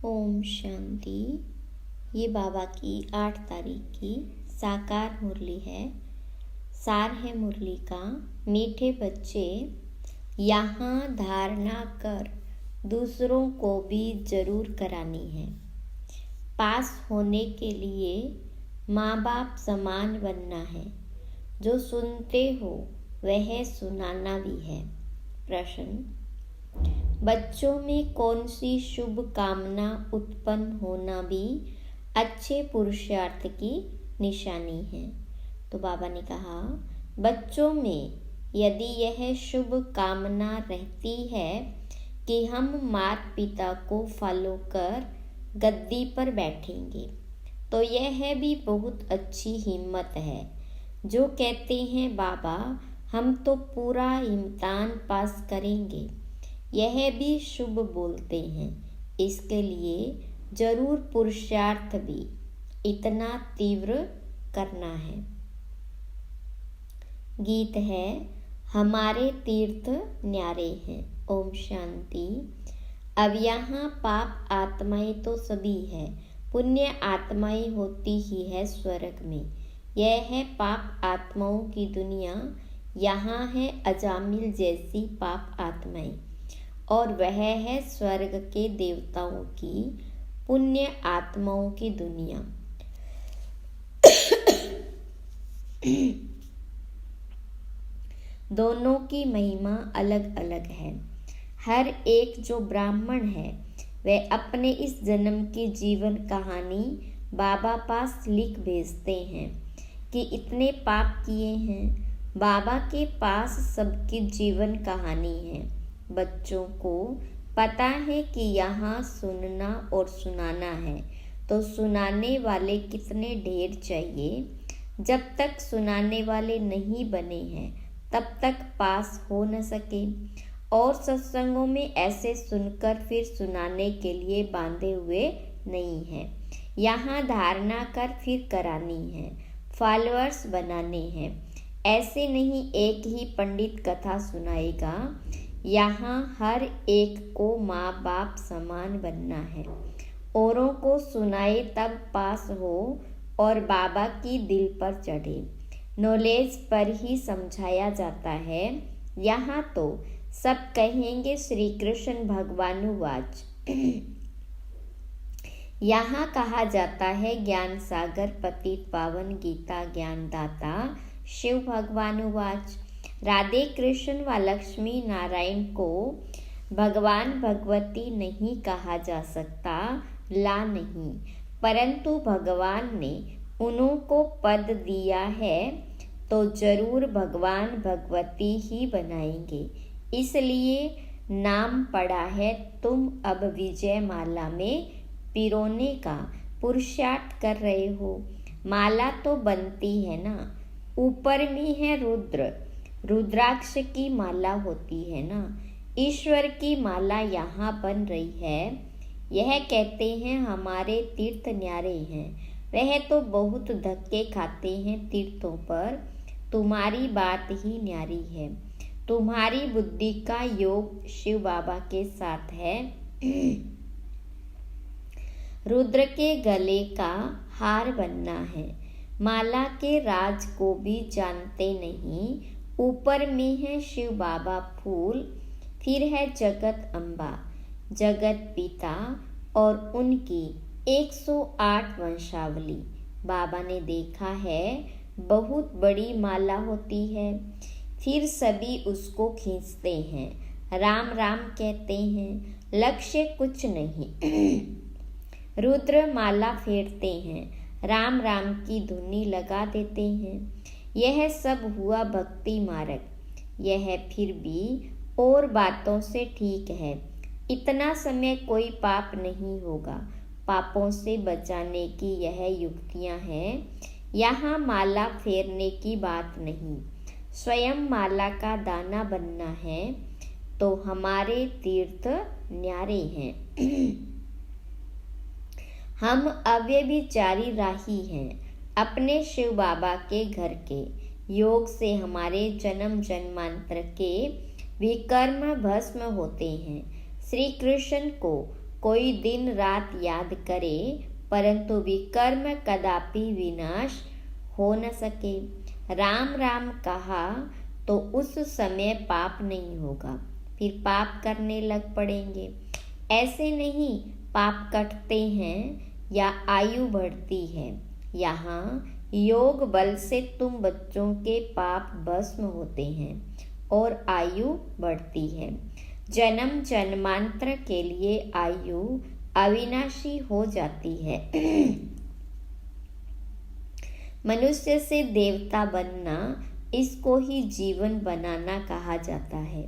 ओम शांति। ये बाबा की 8 तारीख की साकार मुरली है। सार है मुरली का, मीठे बच्चे यहाँ धारणा कर दूसरों को भी जरूर करानी है। पास होने के लिए माँ बाप समान बनना है। जो सुनते हो वह सुनाना भी है। प्रश्न: बच्चों में कौन सी शुभ कामना उत्पन्न होना भी अच्छे पुरुषार्थ की निशानी है? तो बाबा ने कहा, बच्चों में यदि यह शुभ कामना रहती है कि हम माता पिता को फॉलो कर गद्दी पर बैठेंगे, तो यह भी बहुत अच्छी हिम्मत है। जो कहते हैं बाबा हम तो पूरा इम्तिहान पास करेंगे, यह भी शुभ बोलते हैं। इसके लिए जरूर पुरुषार्थ भी इतना तीव्र करना है। गीत है, हमारे तीर्थ न्यारे हैं। ओम शांति। अब यहाँ पाप आत्माएं तो सभी है, पुण्य आत्माएं होती ही है स्वर्ग में। यह है पाप आत्माओं की दुनिया। यहाँ है अजामिल जैसी पाप आत्माएं, और वह है स्वर्ग के देवताओं की पुण्य आत्माओं की दुनिया। दोनों की महिमा अलग अलग है। हर एक जो ब्राह्मण है वह अपने इस जन्म की जीवन कहानी बाबा पास लिख भेजते हैं कि इतने पाप किए हैं। बाबा के पास सबकी जीवन कहानी है। बच्चों को पता है कि यहाँ सुनना और सुनाना है, तो सुनाने वाले कितने ढेर चाहिए। जब तक सुनाने वाले नहीं बने हैं तब तक पास हो न सके। और सत्संगों में ऐसे सुनकर फिर सुनाने के लिए बांधे हुए नहीं हैं। यहाँ धारणा कर फिर करानी है, फॉलोअर्स बनाने हैं। ऐसे नहीं एक ही पंडित कथा सुनाएगा। यहाँ हर एक को माँ बाप समान बनना है। औरों को सुनाए तब पास हो और बाबा की दिल पर चढ़े। नॉलेज पर ही समझाया जाता है। यहाँ तो सब कहेंगे श्री कृष्ण भगवानुवाच। यहाँ कहा जाता है ज्ञान सागर पतित पावन गीता ज्ञानदाता शिव भगवानुवाच। राधे कृष्ण व लक्ष्मी नारायण को भगवान भगवती नहीं कहा जा सकता, ला नहीं, परंतु भगवान ने उन्हों को पद दिया है तो जरूर भगवान भगवती ही बनाएंगे। इसलिए नाम पड़ा है तुम अब विजय माला में पिरोने का पुरुषार्थ कर रहे हो। माला तो बनती है ना, ऊपर में है रुद्र, रुद्राक्ष की माला होती है ना। ईश्वर की माला यहाँ बन रही है। यह कहते हैं हमारे तीर्थ न्यारे हैं। वह तो बहुत धक्के खाते हैं तीर्थों पर। तुम्हारी बात ही न्यारी है। तुम्हारी बुद्धि का योग शिव बाबा के साथ है। रुद्र के गले का हार बनना है। माला के राज को भी जानते नहीं। ऊपर में है शिव बाबा फूल, फिर है जगत अम्बा, जगत पिता और उनकी 108 वंशावली। बाबा ने देखा है बहुत बड़ी माला होती है, फिर सभी उसको खींचते हैं, राम राम कहते हैं, लक्ष्य कुछ नहीं। रुद्र माला फेरते हैं, राम राम की धुनी लगा देते हैं। यह सब हुआ भक्ति मार्ग। यह फिर भी और बातों से ठीक है। इतना समय कोई पाप नहीं होगा। पापों से बचाने की यह युक्तियां हैं। यहाँ माला फेरने की बात नहीं, स्वयं माला का दाना बनना है। तो हमारे तीर्थ न्यारे हैं। हम अव्यभिचारी राही हैं। अपने शिव बाबा के घर के योग से हमारे जन्म जन्मांतर के विकर्म भस्म होते हैं। श्री कृष्ण को कोई दिन रात याद करे, परंतु विकर्म कदापि विनाश हो न सके। राम राम कहा तो उस समय पाप नहीं होगा, फिर पाप करने लग पड़ेंगे। ऐसे नहीं पाप कटते हैं या आयु बढ़ती है। यहाँ योग बल से तुम बच्चों के पाप भस्म होते हैं और आयु बढ़ती है। जन्म जन्मांतर के लिए आयु अविनाशी हो जाती है। मनुष्य से देवता बनना, इसको ही जीवन बनाना कहा जाता है।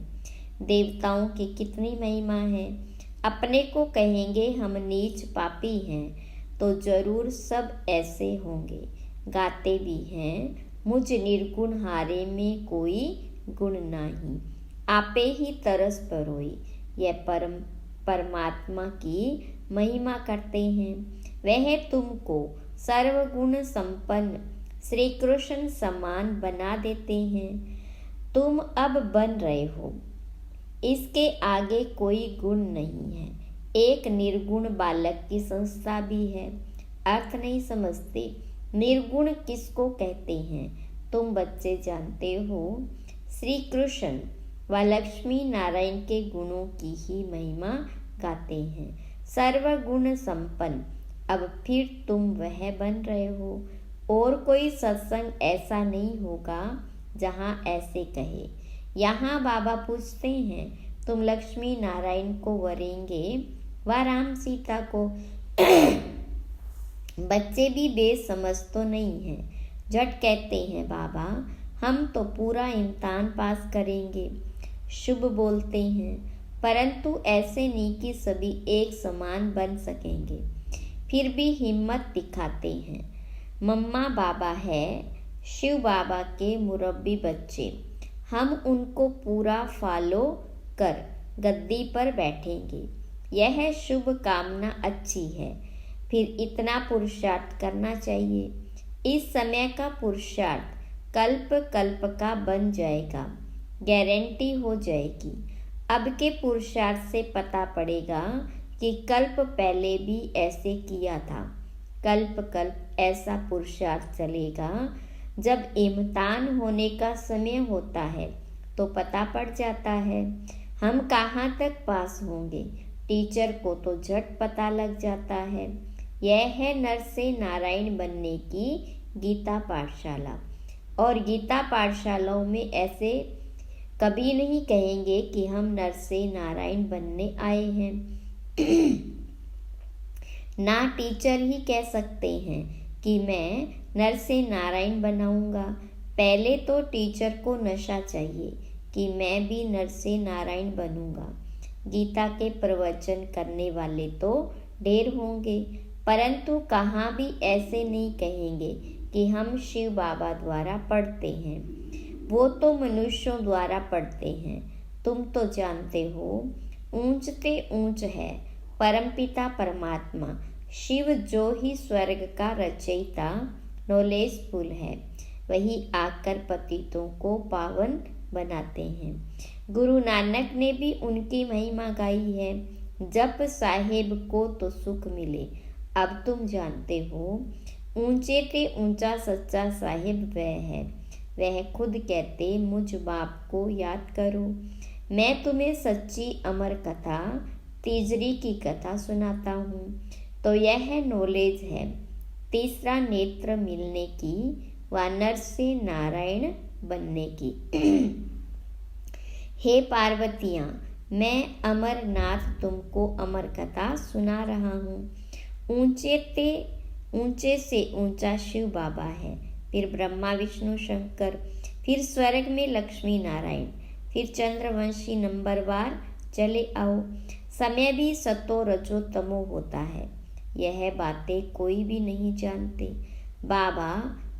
देवताओं की कितनी महिमा है। अपने को कहेंगे हम नीच पापी हैं तो जरूर सब ऐसे होंगे। गाते भी हैं, मुझ निर्गुण हारे में कोई गुण नहीं, आपे ही तरस परोई। यह परमात्मा की महिमा करते हैं। वह तुमको सर्वगुण संपन्न श्री कृष्ण समान बना देते हैं। तुम अब बन रहे हो, इसके आगे कोई गुण नहीं है। एक निर्गुण बालक की संस्था भी है। अर्थ नहीं समझते, निर्गुण किसको कहते हैं? तुम बच्चे जानते हो, श्री कृष्ण व लक्ष्मी नारायण के गुणों की ही महिमा गाते हैं। सर्वगुण संपन्न, अब फिर तुम वह बन रहे हो। और कोई सत्संग ऐसा नहीं होगा जहाँ ऐसे कहे। यहाँ बाबा पूछते हैं, तुम लक्ष्मी नारायण को वरेंगे व राम सीता को? बच्चे भी बेसमझ तो नहीं हैं, झट कहते हैं बाबा हम तो पूरा इम्तिहान पास करेंगे। शुभ बोलते हैं, परंतु ऐसे नहीं कि सभी एक समान बन सकेंगे। फिर भी हिम्मत दिखाते हैं। मम्मा बाबा है शिव बाबा के मुरब्बी बच्चे, हम उनको पूरा फॉलो कर गद्दी पर बैठेंगे। यह शुभ कामना अच्छी है, फिर इतना पुरुषार्थ करना चाहिए। इस समय का पुरुषार्थ कल्प कल्प का बन जाएगा, गारंटी हो जाएगी। अब के पुरुषार्थ से पता पड़ेगा कि कल्प पहले भी ऐसे किया था। कल्प कल्प ऐसा पुरुषार्थ चलेगा। जब इम्तिहान होने का समय होता है तो पता पड़ जाता है हम कहाँ तक पास होंगे। टीचर को तो झट पता लग जाता है। यह है नर से नारायण बनने की गीता पाठशाला। और गीता पाठशालाओं में ऐसे कभी नहीं कहेंगे कि हम नर से नारायण बनने आए हैं। ना टीचर ही कह सकते हैं कि मैं नर से नारायण बनाऊंगा। पहले तो टीचर को नशा चाहिए कि मैं भी नर से नारायण बनूंगा। गीता के प्रवचन करने वाले तो ढेर होंगे, परंतु कहाँ भी ऐसे नहीं कहेंगे कि हम शिव बाबा द्वारा पढ़ते हैं। वो तो मनुष्यों द्वारा पढ़ते हैं। तुम तो जानते हो, ऊंचते ऊंच है परमपिता परमात्मा शिव, जो ही स्वर्ग का रचयिता नॉलेजफुल है, वही आकर पतितों को पावन बनाते हैं। गुरु नानक ने भी उनकी महिमा गाई है। जप साहेब को तो सुख मिले। अब तुम जानते हो, ऊंचे ते ऊंचा सच्चा साहिब वह है। वह खुद कहते, मुझ बाप को याद करो। मैं तुम्हें सच्ची अमर कथा तीजरी की कथा सुनाता हूँ। तो यह नॉलेज है, तीसरा नेत्र मिलने की व नर से नारायण बनने की। हे पार्वतियाँ, मैं अमरनाथ तुमको अमर कथा सुना रहा हूँ। ऊंचे से ऊंचा शिव बाबा है, फिर ब्रह्मा विष्णु शंकर, फिर स्वर्ग में लक्ष्मी नारायण, फिर चंद्रवंशी नंबरवार चले आओ। समय भी सतो रजो तमो होता है। यह बातें कोई भी नहीं जानते। बाबा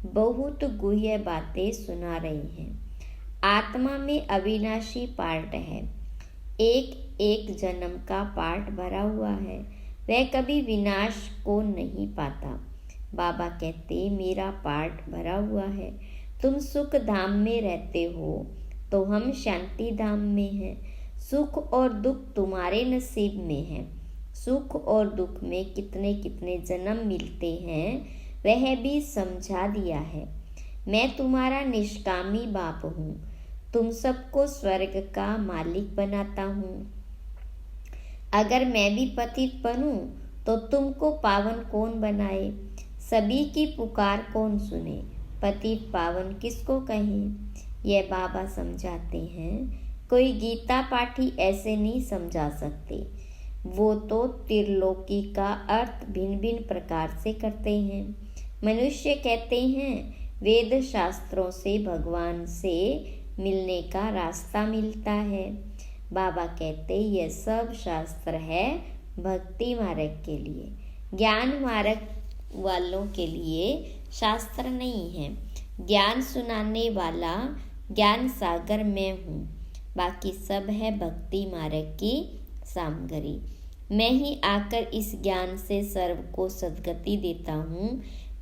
बहुत गुह्य बातें सुना रहे हैं। आत्मा में अविनाशी पार्ट है। एक एक जन्म का पार्ट भरा हुआ है। वह कभी विनाश को नहीं पाता। बाबा कहते, मेरा पार्ट भरा हुआ है। तुम सुख धाम में रहते हो तो हम शांति धाम में हैं। सुख और दुख तुम्हारे नसीब में है। सुख और दुख में कितने कितने जन्म मिलते हैं वह भी समझा दिया है। मैं तुम्हारा निष्कामी बाप हूँ, तुम सबको स्वर्ग का मालिक बनाता हूँ। अगर मैं भी पतित बनूं तो तुमको पावन कौन बनाए? सभी की पुकार कौन सुने? पतित पावन किसको कहें? यह बाबा समझाते हैं। कोई गीता पाठी ऐसे नहीं समझा सकते। वो तो त्रिलोकी का अर्थ भिन्न भिन्न प्रकार से करते हैं। मनुष्य कहते हैं वेद शास्त्रों से भगवान से मिलने का रास्ता मिलता है। बाबा कहते यह सब शास्त्र है भक्ति मार्ग के लिए, ज्ञान मार्ग वालों के लिए शास्त्र नहीं है। ज्ञान सुनाने वाला ज्ञान सागर मैं हूँ, बाकी सब है भक्ति मार्ग की सामग्री। मैं ही आकर इस ज्ञान से सर्व को सद्गति देता हूँ।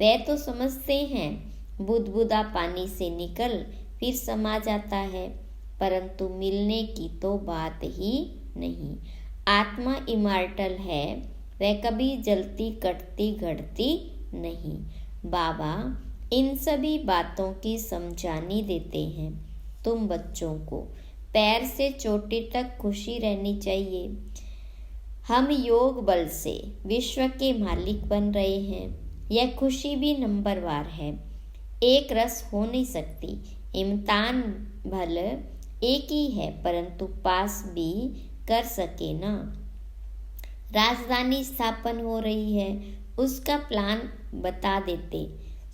वह तो समझते हैं बुदबुदा पानी से निकल फिर समा जाता है, परंतु मिलने की तो बात ही नहीं। आत्मा इमॉर्टल है, वह कभी जलती कटती घटती नहीं। बाबा इन सभी बातों की समझानी देते हैं। तुम बच्चों को पैर से चोटी तक खुशी रहनी चाहिए। हम योग बल से विश्व के मालिक बन रहे हैं। यह खुशी भी नंबरवार है, एक रस हो नहीं सकती। इम्तिहान भल एक ही है, परंतु पास भी कर सके ना। राजधानी स्थापन हो रही है, उसका प्लान बता देते।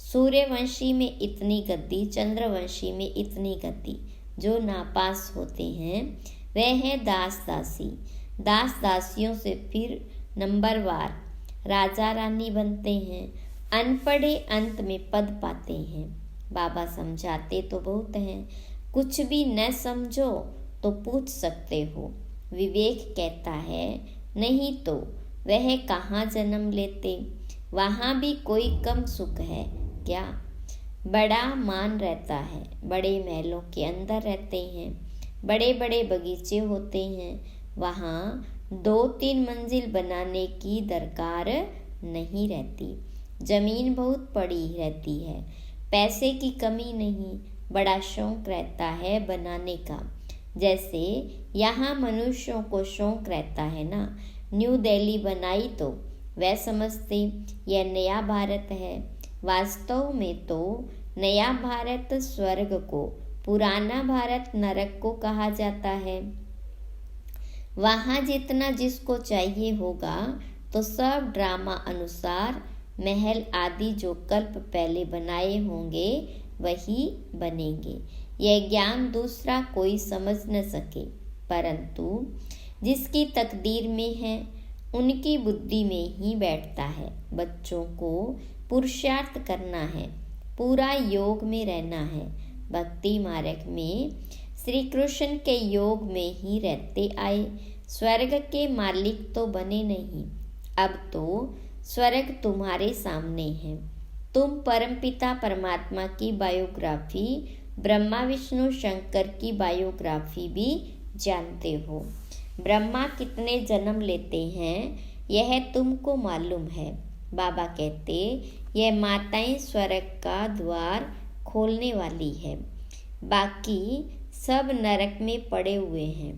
सूर्यवंशी में इतनी गद्दी, चंद्रवंशी में इतनी गद्दी। जो नापास होते हैं वह है दास दासी। दास दासियों से फिर नंबरवार राजा रानी बनते हैं। अनपढ़े अंत में पद पाते हैं। बाबा समझाते तो बहुत हैं, कुछ भी न समझो तो पूछ सकते हो। विवेक कहता है नहीं तो वह कहाँ जन्म लेते, वहाँ भी कोई कम सुख है क्या? बड़ा मान रहता है, बड़े महलों के अंदर रहते हैं, बड़े बड़े बगीचे होते हैं, वहाँ 2-3 मंजिल बनाने की दरकार नहीं रहती। जमीन बहुत पड़ी रहती है, पैसे की कमी नहीं, बड़ा शौक रहता है बनाने का। जैसे यहाँ मनुष्यों को शौक रहता है ना। न्यू दिल्ली बनाई तो वह समझते यह नया भारत है। वास्तव में तो नया भारत स्वर्ग को, पुराना भारत नरक को कहा जाता है। वहाँ जितना जिसको चाहिए होगा तो सब ड्रामा अनुसार महल आदि जो कल्प पहले बनाए होंगे वही बनेंगे। यह ज्ञान दूसरा कोई समझ न सके, परंतु जिसकी तकदीर में है उनकी बुद्धि में ही बैठता है। बच्चों को पुरुषार्थ करना है, पूरा योग में रहना है। भक्ति मार्ग में श्री कृष्ण के योग में ही रहते आए। स्वर्ग के मालिक तो बने नहीं, अब तो स्वर्ग तुम्हारे सामने है। तुम परमपिता परमात्मा की बायोग्राफी, ब्रह्मा विष्णु शंकर की बायोग्राफी भी जानते हो। ब्रह्मा कितने जन्म लेते हैं यह तुमको मालूम है। बाबा कहते यह माताएं स्वर्ग का द्वार खोलने वाली है, बाकी सब नरक में पड़े हुए हैं।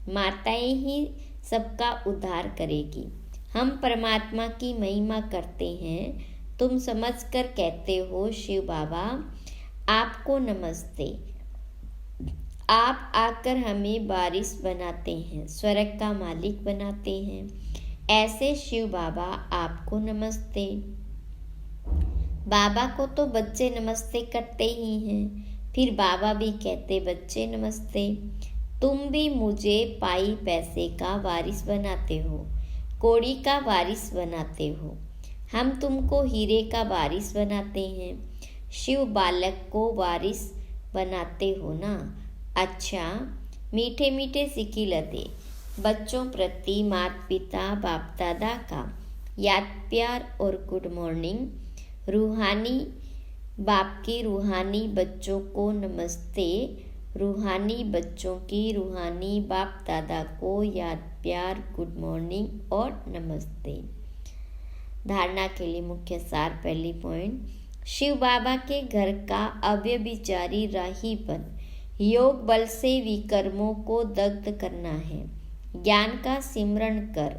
माताएं ही सबका उद्धार करेगी। हम परमात्मा की महिमा करते हैं। तुम समझकर कहते हो शिव बाबा आपको नमस्ते। आप आकर हमें बारिश बनाते हैं, स्वर्ग का मालिक बनाते हैं। ऐसे शिव बाबा आपको नमस्ते। बाबा को तो बच्चे नमस्ते करते ही हैं, फिर बाबा भी कहते बच्चे नमस्ते। तुम भी मुझे पाई पैसे का वारिस बनाते हो, कौड़ी का वारिस बनाते हो। हम तुमको हीरे का वारिस बनाते हैं। शिव बालक को वारिस बनाते हो ना। अच्छा, मीठे मीठे सिकिलते बच्चों प्रति माता पिता बाप दादा का याद प्यार और गुड मॉर्निंग। रूहानी बाप की रूहानी बच्चों को नमस्ते। रूहानी बच्चों की रूहानी बाप दादा को याद प्यार, गुड मॉर्निंग और नमस्ते। धारणा के लिए मुख्य सार। पहली पॉइंट, शिव बाबा के घर का अव्यभिचारी राही बन योग बल से विकर्मों को दग्ध करना है। ज्ञान का सिमरण कर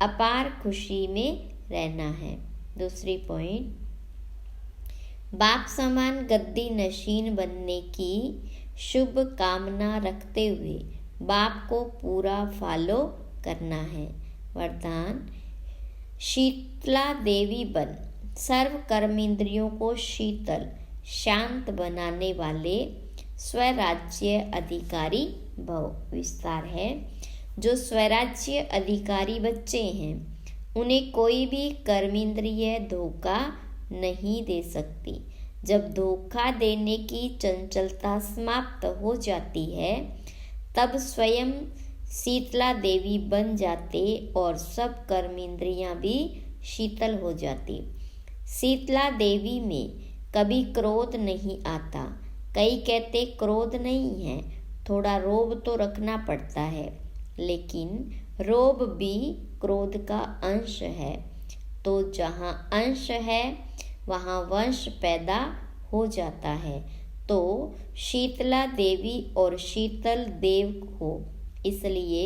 अपार खुशी में रहना है। दूसरी पॉइंट, बाप समान गद्दी नशीन बनने की शुभ कामना रखते हुए बाप को पूरा फॉलो करना है। वरदान, शीतला देवी बन सर्व कर्मेंद्रियों को शीतल शांत बनाने वाले स्वराज्य अधिकारी भव। विस्तार है, जो स्वराज्य अधिकारी बच्चे हैं उन्हें कोई भी कर्मेंद्रिय धोखा नहीं दे सकती। जब धोखा देने की चंचलता समाप्त हो जाती है तब स्वयं शीतला देवी बन जाते और सब कर्मेंद्रियां भी शीतल हो जाती। शीतला देवी में कभी क्रोध नहीं आता। कई कहते क्रोध नहीं है, थोड़ा रोब तो रखना पड़ता है, लेकिन रोब भी क्रोध का अंश है। तो जहाँ अंश है वहाँ वंश पैदा हो जाता है। तो शीतला देवी और शीतल देव हो, इसलिए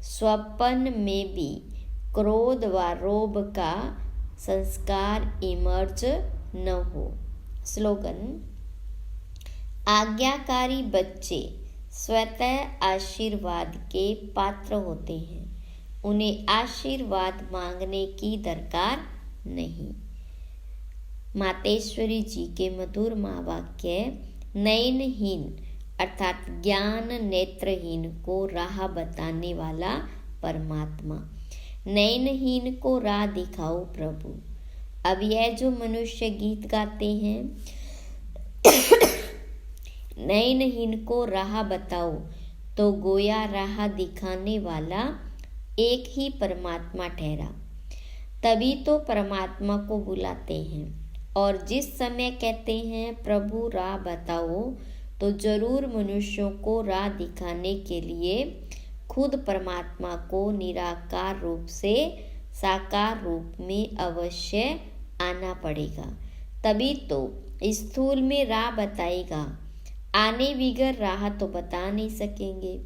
स्वप्न में भी क्रोध व रोब का संस्कार इमर्ज न हो। स्लोगन, आज्ञाकारी बच्चे स्वतः आशीर्वाद के पात्र होते हैं, उन्हें आशीर्वाद मांगने की दरकार नहीं। मातेश्वरी जी के मधुर महावाक्य। नयनहीन अर्थात ज्ञान नेत्रहीन को राह बताने वाला परमात्मा। नयनहीन को राह दिखाओ प्रभु। अब यह जो मनुष्य गीत गाते हैं नयनहीन को राह बताओ, तो गोया राह दिखाने वाला एक ही परमात्मा ठहरा। तभी तो परमात्मा को बुलाते हैं और जिस समय कहते हैं प्रभु राह बताओ, तो जरूर मनुष्यों को राह दिखाने के लिए खुद परमात्मा को निराकार रूप से साकार रूप में अवश्य आना पड़ेगा। तभी तो स्थूल में राह बताएगा। आने बिगर राह तो बता नहीं सकेंगे।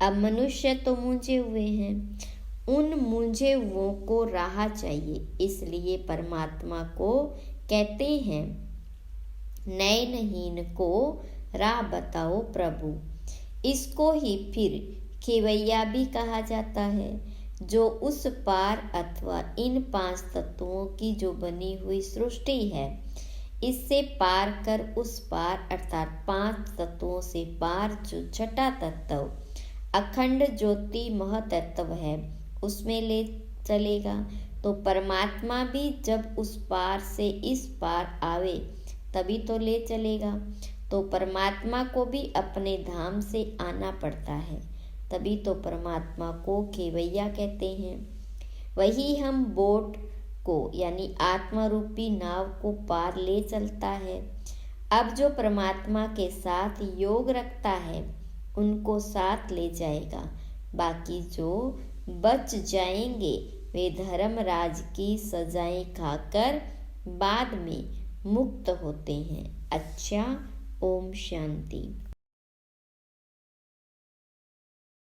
अब मनुष्य तो मूंझे हुए हैं, उन मूंझे हुओं को राह चाहिए, इसलिए परमात्मा को कहते हैं नयनहीन को राह बताओ प्रभु। इसको ही फिर खेवैया भी कहा जाता है, जो उस पार अथवा इन 5 तत्वों की जो बनी हुई सृष्टि है, इससे पार कर उस पार अर्थात 5 तत्वों से पार जो छठा तत्व अखंड ज्योति महतत्व है उसमें ले चलेगा। तो परमात्मा भी जब उस पार से इस पार आवे तभी तो ले चलेगा। तो परमात्मा को भी अपने धाम से आना पड़ता है, तभी तो परमात्मा को खेवैया कहते हैं। वही हम बोट को यानी आत्मा रूपी नाव को पार ले चलता है। अब जो परमात्मा के साथ योग रखता है उनको साथ ले जाएगा। बाकी जो बच जाएंगे वे धर्मराज की सजाएं खाकर बाद में मुक्त होते हैं। अच्छा, ओम शांति।